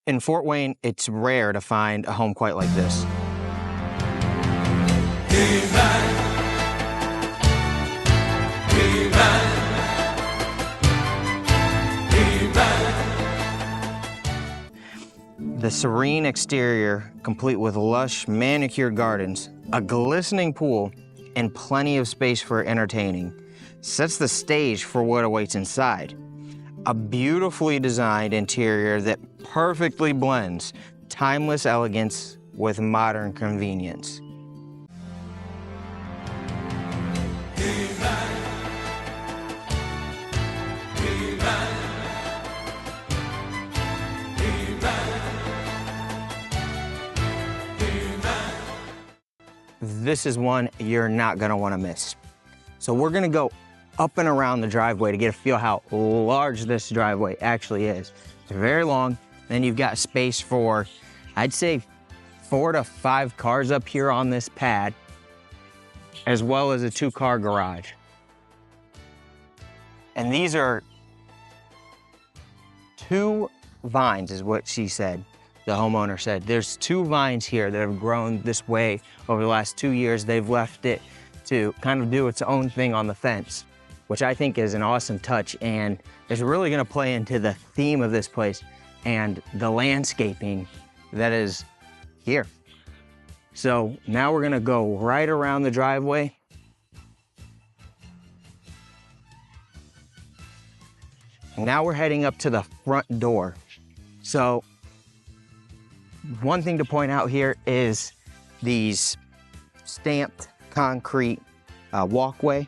In Fort Wayne, it's rare to find a home quite like this. Amen. Amen. The serene exterior, complete with lush, manicured gardens, a glistening pool, and plenty of space for entertaining, sets the stage for what awaits inside. A beautifully designed interior that perfectly blends timeless elegance with modern convenience. Amen. Amen. This is one you're not gonna wanna miss. So we're gonna go up and around the driveway to get a feel how large this driveway actually is. It's very long, then you've got space for, I'd say 4 to 5 cars up here on this pad, as well as a 2-car garage. And these are 2 vines is what she said. The homeowner said, there's 2 vines here that have grown this way over the last 2 years. They've left it to kind of do its own thing on the fence, which I think is an awesome touch and is really gonna play into the theme of this place and the landscaping that is here. So now we're gonna go right around the driveway. Now we're heading up to the front door. So one thing to point out here is these stamped concrete walkway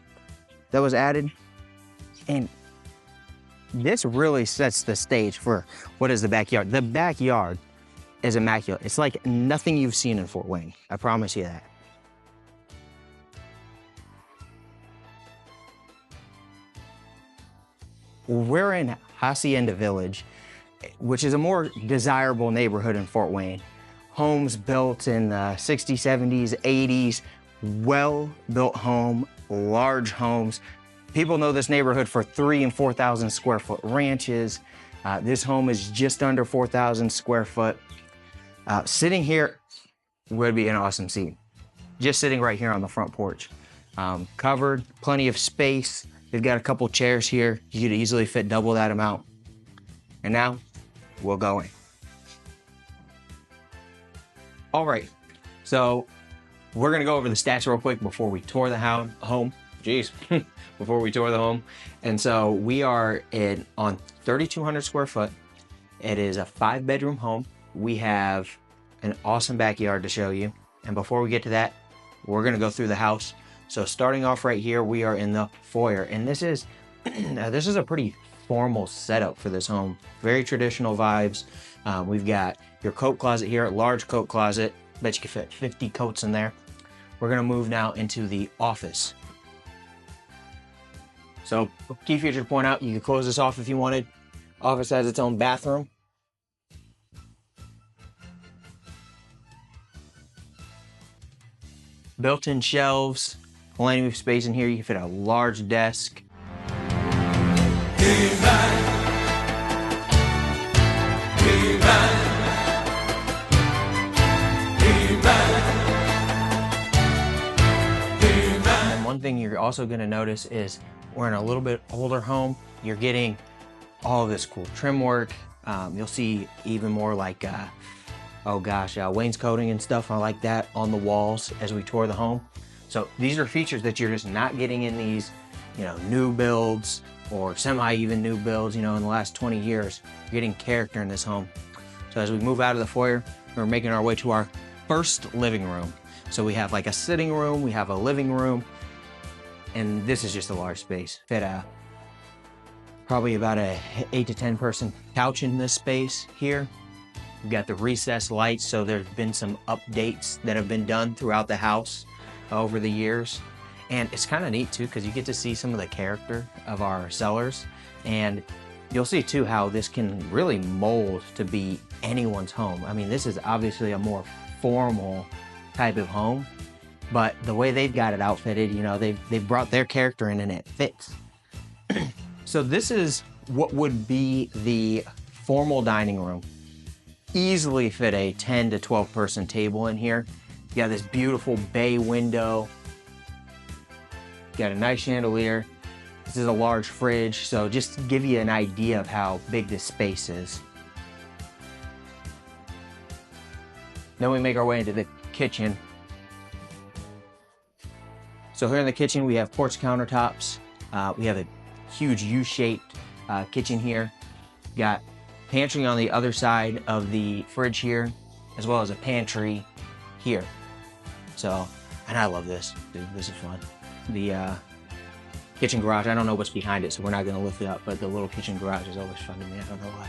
that was added. And this really sets the stage for what is the backyard. The backyard is immaculate. It's like nothing you've seen in Fort Wayne. I promise you that. We're in Hacienda Village, which is a more desirable neighborhood in Fort Wayne. Homes built in the 60s, 70s, 80s, well-built home, large homes. People know this neighborhood for 3,000 and 4,000 square foot ranches. This home is just under 4,000 square foot. Sitting here would be an awesome scene. Just sitting right here on the front porch. Covered, plenty of space. They've got a couple chairs here. You could easily fit double that amount. And now, we're going. All right, so we're gonna go over the stats real quick before we tour the home. Jeez, before we tour the home. And so we are on 3,200 square foot. It is a 5-bedroom home. We have an awesome backyard to show you. And before we get to that, we're gonna go through the house. So starting off right here, we are in the foyer. And this is, this is a pretty formal setup for this home. Very traditional vibes. We've got your coat closet here, a large coat closet. Bet you could fit 50 coats in there. We're gonna move now into the office. So key feature to point out, you could close this off if you wanted. Office has its own bathroom. Built-in shelves, plenty of space in here. You can fit a large desk. Amen. Amen. And one thing you're also going to notice is we're in a little bit older home. You're getting all of this cool trim work. You'll see even more like, wainscoting and stuff like that on the walls as we tour the home. So these are features that you're just not getting in these, new builds or semi-even new builds, in the last 20 years. You're getting character in this home. So as we move out of the foyer, we're making our way to our first living room. So we have like a sitting room, we have a living room, and this is just a large space. Fit probably about a 8 to 10 person couch in this space here. We've got the recessed lights, so there's been some updates that have been done throughout the house over the years. And it's kind of neat too, because you get to see some of the character of our sellers. And you'll see too how this can really mold to be anyone's home. I mean, this is obviously a more formal type of home, but the way they've got it outfitted, they've brought their character in and it fits. So this is what would be the formal dining room. easily fit a 10 to 12 person table in here. You got this beautiful bay window. You got a nice chandelier. This is a large fridge, so just to give you an idea of how big this space is. Then we make our way into the kitchen. So here in the kitchen, we have quartz countertops. We have a huge U-shaped kitchen here. Got pantry on the other side of the fridge here, as well as a pantry here. So, and I love this, dude, this is fun. The kitchen garage, I don't know what's behind it, so we're not gonna lift it up, but the little kitchen garage is always fun to me, I don't know why.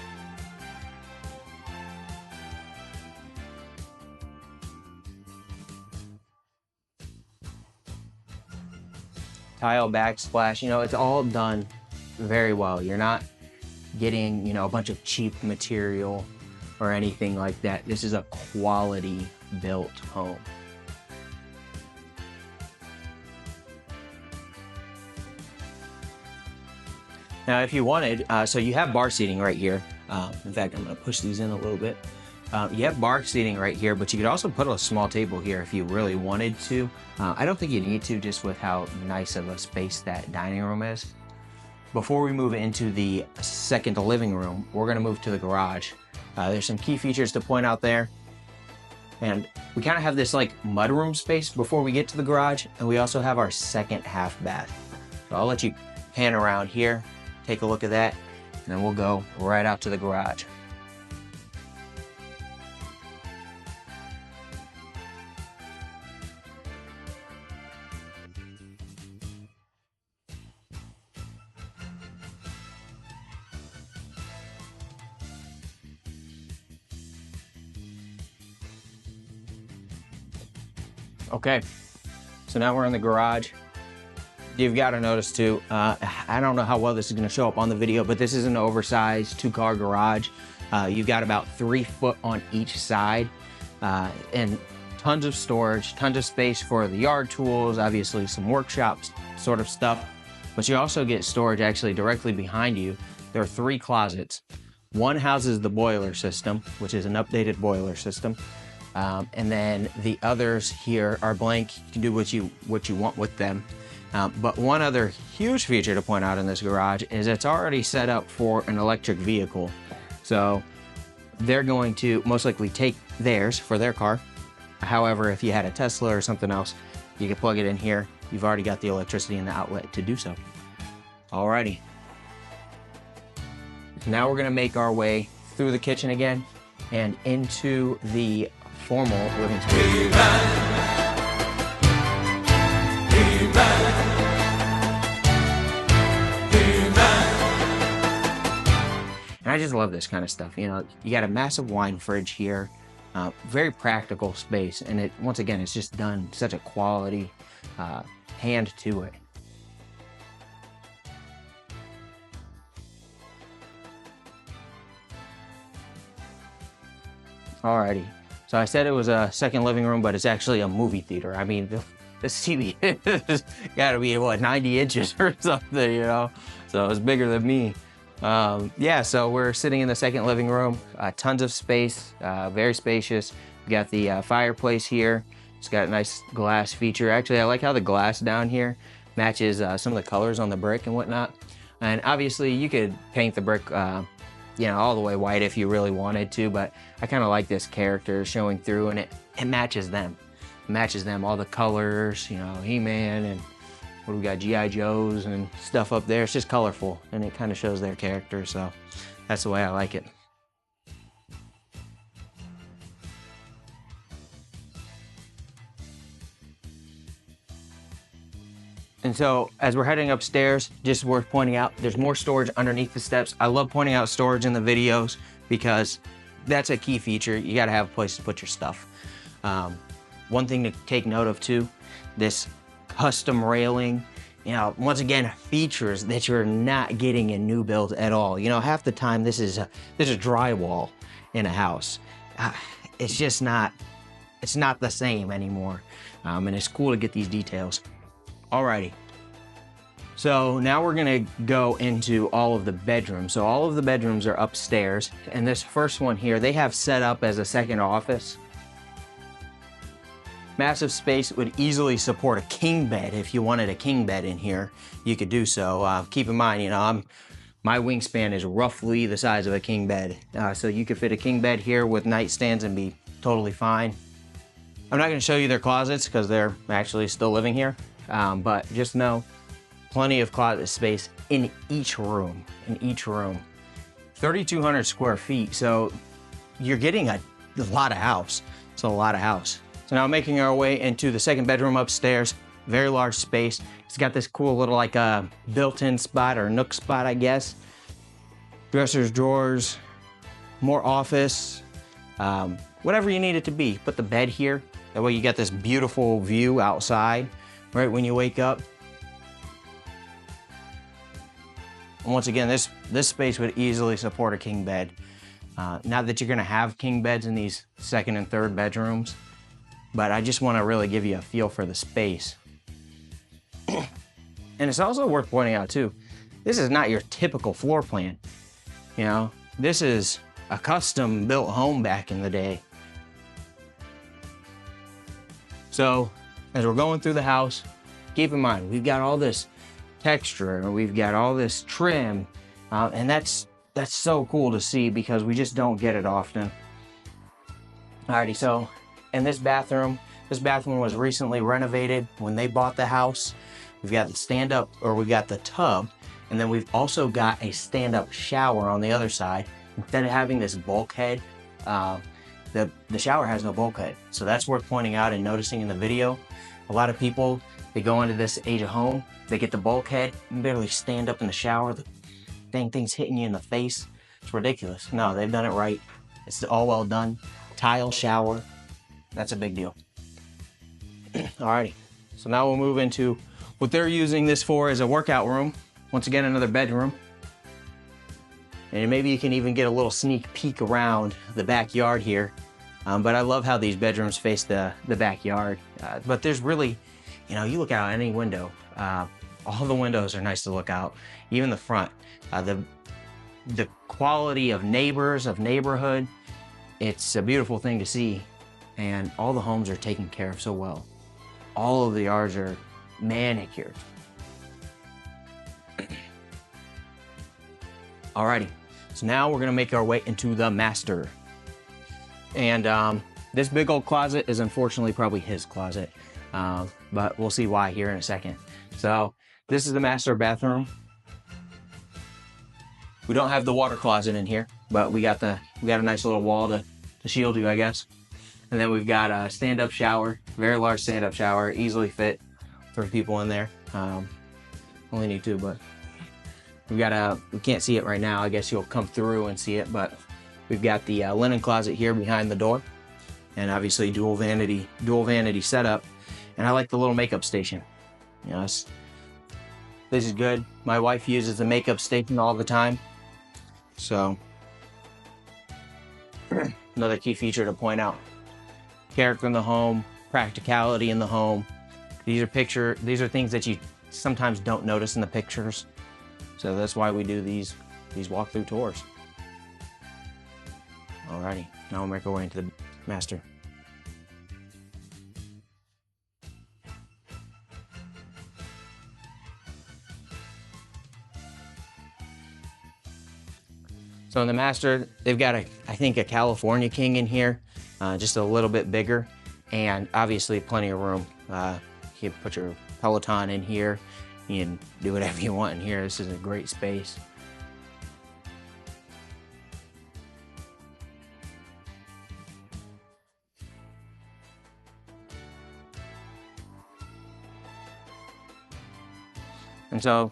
Tile backsplash, you know, it's all done very well. You're not getting, you know, a bunch of cheap material or anything like that. This is a quality built home. Now, if you wanted, so you have bar seating right here. In fact, I'm gonna push these in a little bit. You have bar seating right here, but you could also put a small table here if you really wanted to. I don't think you need to, just with how nice of a space that dining room is. Before we move into the second living room, we're gonna move to the garage. There's some key features to point out there. And we kind of have this like mudroom space before we get to the garage, and we also have our second half bath. So I'll let you pan around here, take a look at that, and then we'll go right out to the garage. Okay, so now we're in the garage. You've got to notice too, I don't know how well this is going to show up on the video, but this is an oversized 2-car garage. You've got about 3 foot on each side, and tons of storage, tons of space for the yard tools, obviously some workshops sort of stuff, but you also get storage actually directly behind you. There are 3 closets. One houses the boiler system, which is an updated boiler system. And then the others here are blank. You can do what you want with them. But one other huge feature to point out in this garage is it's already set up for an electric vehicle. So they're going to most likely take theirs for their car. However, if you had a Tesla or something else, you can plug it in here. You've already got the electricity in the outlet to do so. Alrighty. Now we're gonna make our way through the kitchen again and into the formal living space. And I just love this kind of stuff. You know, you got a massive wine fridge here, very practical space, and it once again, it's just done such a quality hand to it. Alrighty. So I said it was a second living room, but it's actually a movie theater. I mean, the TV has got to be, what, 90 inches or something, you know? So it's bigger than me. Yeah, so we're sitting in the second living room. Tons of space, very spacious. We got the fireplace here. It's got a nice glass feature. Actually, I like how the glass down here matches some of the colors on the brick and whatnot. And obviously, you could paint the brick you know, all the way white if you really wanted to, but I kind of like this character showing through, and it matches them. It matches them, all the colors, you know, He-Man, and what do we got, G.I. Joes and stuff up there. It's just colorful, and it kind of shows their character, so that's the way I like it. And so as we're heading upstairs, just worth pointing out, there's more storage underneath the steps. I love pointing out storage in the videos because that's a key feature. You gotta have a place to put your stuff. One thing to take note of too, this custom railing, you know, once again, features that you're not getting in new builds at all. You know, half the time this is drywall in a house. It's just not, it's not the same anymore. And it's cool to get these details. Alrighty, So now we're gonna go into all of the bedrooms. So all of the bedrooms are upstairs, and this first one here, they have set up as a second office. Massive space, would easily support a king bed. If you wanted a king bed in here, you could do so. Keep in mind, you know, my wingspan is roughly the size of a king bed. So you could fit a king bed here with nightstands and be totally fine. I'm not gonna show you their closets because they're actually still living here, but just know, plenty of closet space in each room, 3,200 square feet, so you're getting a lot of house. It's a lot of house. So now making our way into the second bedroom upstairs, very large space. It's got this cool little like a built-in spot or nook spot, I guess. Dressers, drawers, more office, whatever you need it to be. Put the bed here. That way you get this beautiful view outside, right when you wake up. And once again, this space would easily support a king bed. Not that you're gonna have king beds in these second and third bedrooms, but I just wanna really give you a feel for the space. And it's also worth pointing out too, this is not your typical floor plan. You know, this is a custom built home back in the day. So as we're going through the house, keep in mind, we've got all this texture and we've got all this trim, and that's so cool to see because we just don't get it often. Alrighty, so in this bathroom was recently renovated when they bought the house. We've got the stand-up, or we've got the tub, and then we've also got a stand-up shower on the other side. Instead of having this bulkhead, the shower has no bulkhead. So that's worth pointing out and noticing in the video. A lot of people, they go into this age of home, they get the bulkhead, and barely stand up in the shower. The dang thing's hitting you in the face. It's ridiculous. No, they've done it right. It's all well done. Tile shower, that's a big deal. Alrighty, so now we'll move into what they're using this for as a workout room. Once again, another bedroom. And maybe you can even get a little sneak peek around the backyard here. But I love how these bedrooms face the backyard. But there's really, you know, you look out any window, all the windows are nice to look out, even the front. The quality of neighbors, of neighborhood, it's a beautiful thing to see. And all the homes are taken care of so well. All of the yards are manicured. Alrighty, so now we're gonna make our way into the master. And this big old closet is unfortunately probably his closet, but we'll see why here in a second. So this is the master bathroom. We don't have the water closet in here, but we got a nice little wall to shield you, I guess. And then we've got a stand-up shower, very large stand-up shower, easily fit 3 people in there. Only need 2, but we can't see it right now. I guess you'll come through and see it, but we've got the linen closet here behind the door, and obviously dual vanity setup. And I like the little makeup station. You know, this is good. My wife uses the makeup station all the time, so another key feature to point out. Character in the home, practicality in the home. These are things that you sometimes don't notice in the pictures. So that's why we do these walkthrough tours. Alrighty, now we'll make our way into the master. So in the master, they've got I think a California King in here, just a little bit bigger, and obviously plenty of room. You can put your Peloton in here. You can do whatever you want in here. This is a great space. And so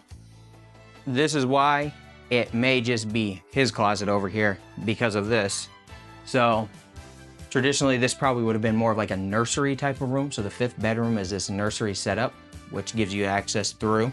this is why it may just be his closet over here because of this. So traditionally, this probably would have been more of like a nursery type of room. So the 5th bedroom is this nursery setup, which gives you access through.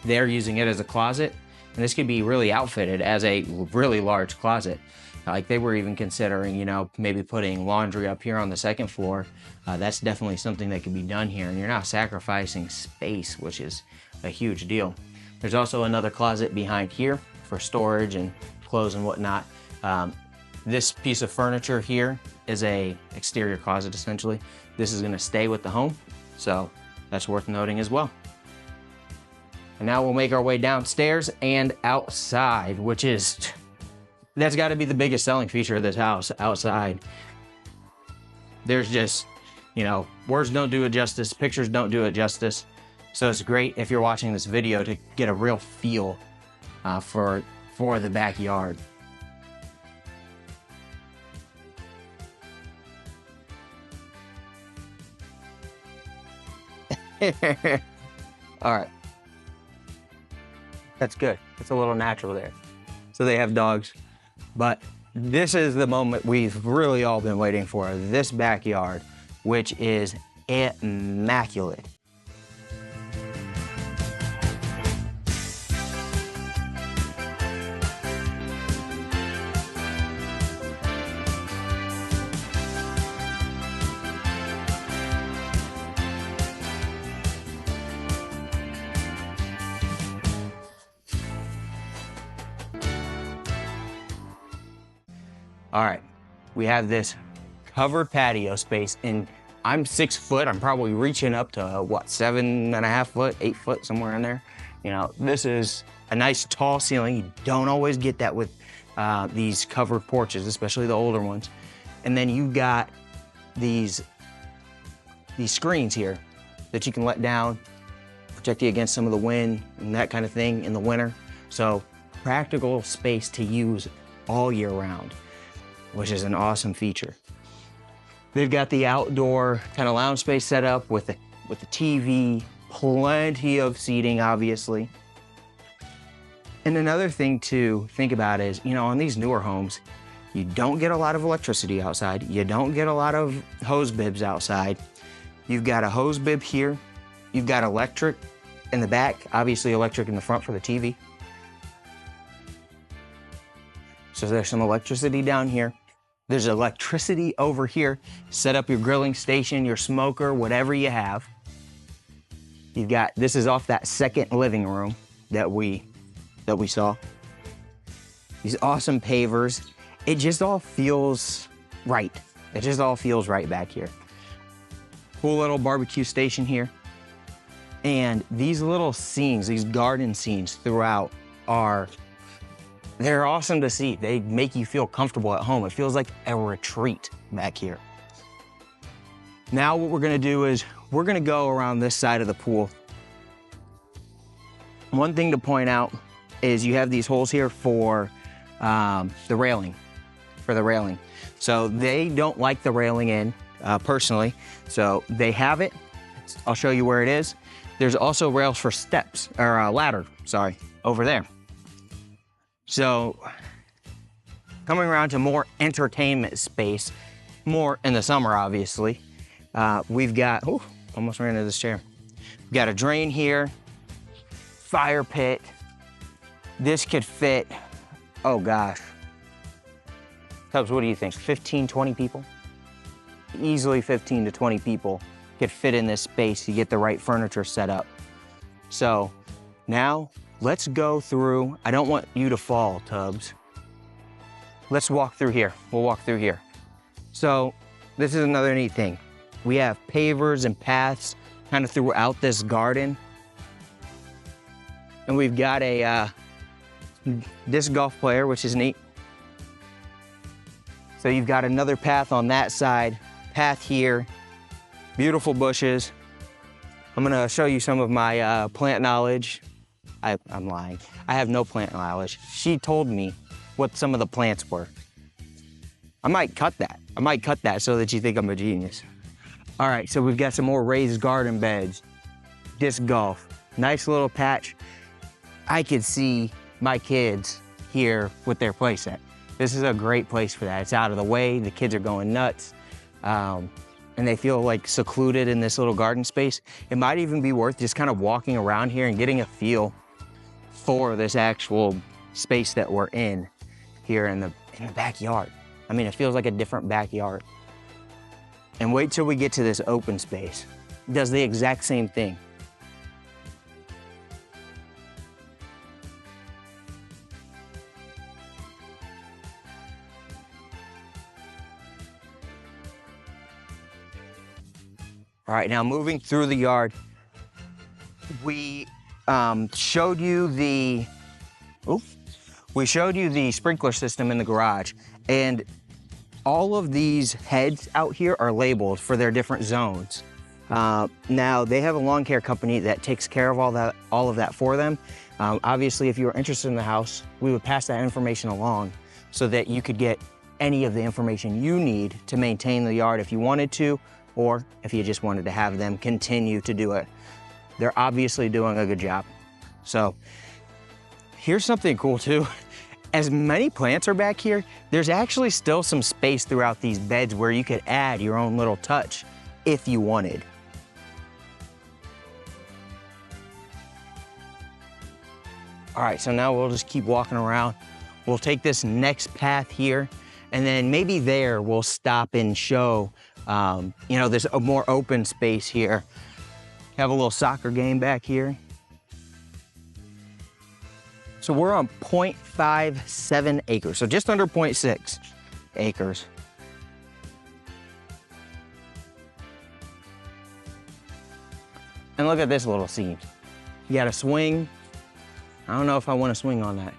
They're using it as a closet, and this could be really outfitted as a really large closet. Like they were even considering, you know, maybe putting laundry up here on the 2nd floor. That's definitely something that could be done here, and you're not sacrificing space, which is a huge deal. There's also another closet behind here for storage and clothes and whatnot. This piece of furniture here is a exterior closet essentially. This is gonna stay with the home, so that's worth noting as well. And now we'll make our way downstairs and outside, which is, that's gotta be the biggest selling feature of this house, outside. There's just, you know, words don't do it justice, pictures don't do it justice. So it's great if you're watching this video to get a real feel for the backyard. All right. That's good. It's a little natural there. So they have dogs, but this is the moment we've really all been waiting for, this backyard, which is immaculate. All right, we have this covered patio space, and I'm 6 foot. I'm probably reaching up to what, 7.5 foot, 8 foot, somewhere in there. You know, this is a nice tall ceiling. You don't always get that with these covered porches, especially the older ones. And then you got these screens here that you can let down, protect you against some of the wind and that kind of thing in the winter. So practical space to use all year round, which is an awesome feature. They've got the outdoor kind of lounge space set up with the TV, plenty of seating, obviously. And another thing to think about is, you know, on these newer homes, you don't get a lot of electricity outside. You don't get a lot of hose bibs outside. You've got a hose bib here. You've got electric in the back, obviously electric in the front for the TV. So there's some electricity down here. There's electricity over here. Set up your grilling station, your smoker, whatever you have. You've got, this is off that second living room that we saw. These awesome pavers. It just all feels right. It just all feels right back here. Cool little barbecue station here. And these little scenes, these garden scenes throughout they're awesome to see. They make you feel comfortable at home. It feels like a retreat back here. Now what we're gonna do is we're gonna go around this side of the pool. One thing to point out is you have these holes here for the railing, So they don't like the railing in, personally. So they have it. I'll show you where it is. There's also rails for steps, or ladder, sorry, over there. So coming around to more entertainment space, more in the summer, obviously. We've got, oh, almost ran into this chair. We've got a drain here, fire pit. This could fit, oh gosh. Cubs, what do you think, 15, 20 people? Easily 15 to 20 people could fit in this space. You get the right furniture set up. So now, let's go through. I don't want you to fall, Tubbs. Let's walk through here. We'll walk through here. So this is another neat thing. We have pavers and paths kind of throughout this garden. And we've got a disc golf player, which is neat. So you've got another path on that side, path here, beautiful bushes. I'm gonna show you some of my plant knowledge. I'm lying. I have no plant knowledge. She told me what some of the plants were. I might cut that. I might cut that so that you think I'm a genius. All right, so we've got some more raised garden beds, disc golf, nice little patch. I could see my kids here with their play set. This is a great place for that. It's out of the way, the kids are going nuts, and they feel like secluded in this little garden space. It might even be worth just kind of walking around here and getting a feel for this actual space that we're in here in the backyard. I mean, it feels like a different backyard. And wait till we get to this open space. It does the exact same thing. All right, now moving through the yard, we showed you the sprinkler system in the garage, and all of these heads out here are labeled for their different zones. Now they have a lawn care company that takes care of all of that for them. Obviously, if you were interested in the house, we would pass that information along so that you could get any of the information you need to maintain the yard if you wanted to, or if you just wanted to have them continue to do it. They're obviously doing a good job. So here's something cool too. As many plants are back here, there's actually still some space throughout these beds where you could add your own little touch if you wanted. All right, so now we'll just keep walking around. We'll take this next path here, and then maybe there we'll stop and show, you know, there's a more open space here. Have a little soccer game back here. So we're on 0.57 acres, so just under 0.6 acres. And look at this little scene. You got a swing. I don't know if I want to swing on that,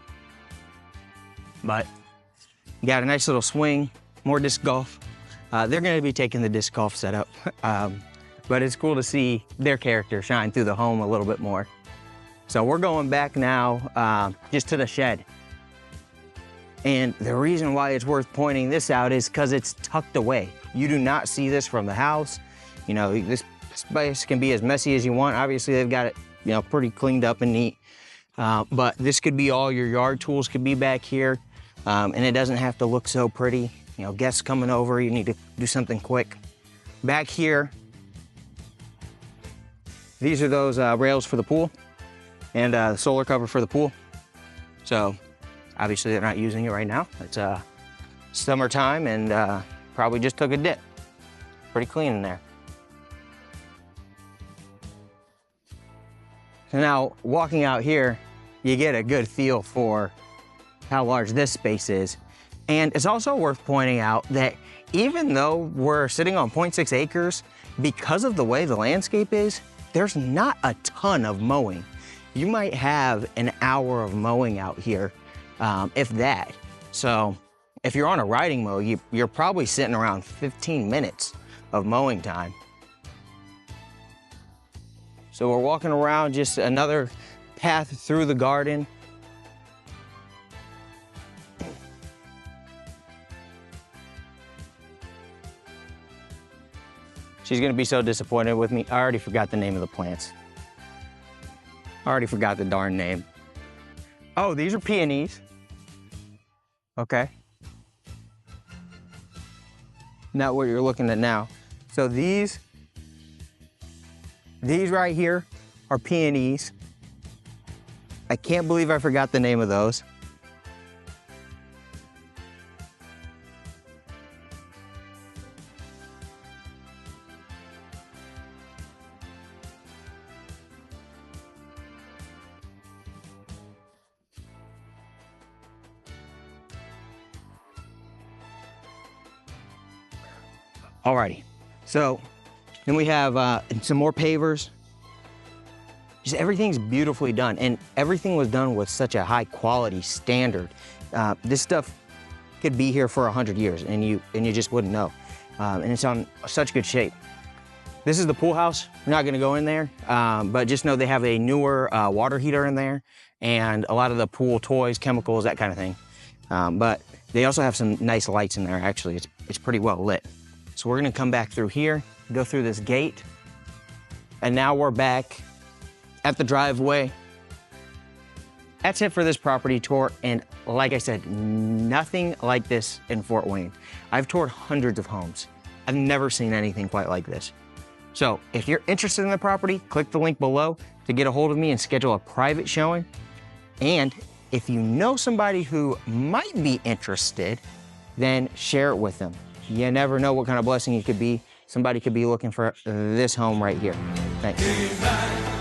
but you got a nice little swing, more disc golf. They're going to be taking the disc golf setup, but it's cool to see their character shine through the home a little bit more. So we're going back now just to the shed. And the reason why it's worth pointing this out is because it's tucked away. You do not see this from the house. You know, this space can be as messy as you want. Obviously, they've got it, you know, pretty cleaned up and neat. But this could be all your yard tools could be back here, and it doesn't have to look so pretty. You know, guests coming over, you need to do something quick. Back here, these are those rails for the pool and the solar cover for the pool. So obviously they're not using it right now. It's summertime and probably just took a dip. Pretty clean in there. So now, walking out here, you get a good feel for how large this space is. And it's also worth pointing out that even though we're sitting on 0.6 acres, because of the way the landscape is, there's not a ton of mowing. You might have an hour of mowing out here, if that. So if you're on a riding mow, you're probably sitting around 15 minutes of mowing time. So we're walking around, just another path through the garden. She's gonna be so disappointed with me. I already forgot the name of the plants. I already forgot the darn name. Oh, these are peonies. Okay. Not what you're looking at now. So these right here are peonies. I can't believe I forgot the name of those. Alrighty, so then we have some more pavers. Just everything's beautifully done, and everything was done with such a high quality standard. This stuff could be here for 100 years, and you just wouldn't know. And it's on such good shape. This is the pool house. We're not gonna go in there, but just know they have a newer water heater in there, and a lot of the pool toys, chemicals, that kind of thing. But they also have some nice lights in there. Actually, it's pretty well lit. So we're gonna come back through here, go through this gate, and now we're back at the driveway. That's it for this property tour, and like I said, nothing like this in Fort Wayne. I've toured hundreds of homes. I've never seen anything quite like this. So if you're interested in the property, click the link below to get a hold of me and schedule a private showing. And if you know somebody who might be interested, then share it with them. You never know what kind of blessing it could be. Somebody could be looking for this home right here. Thanks.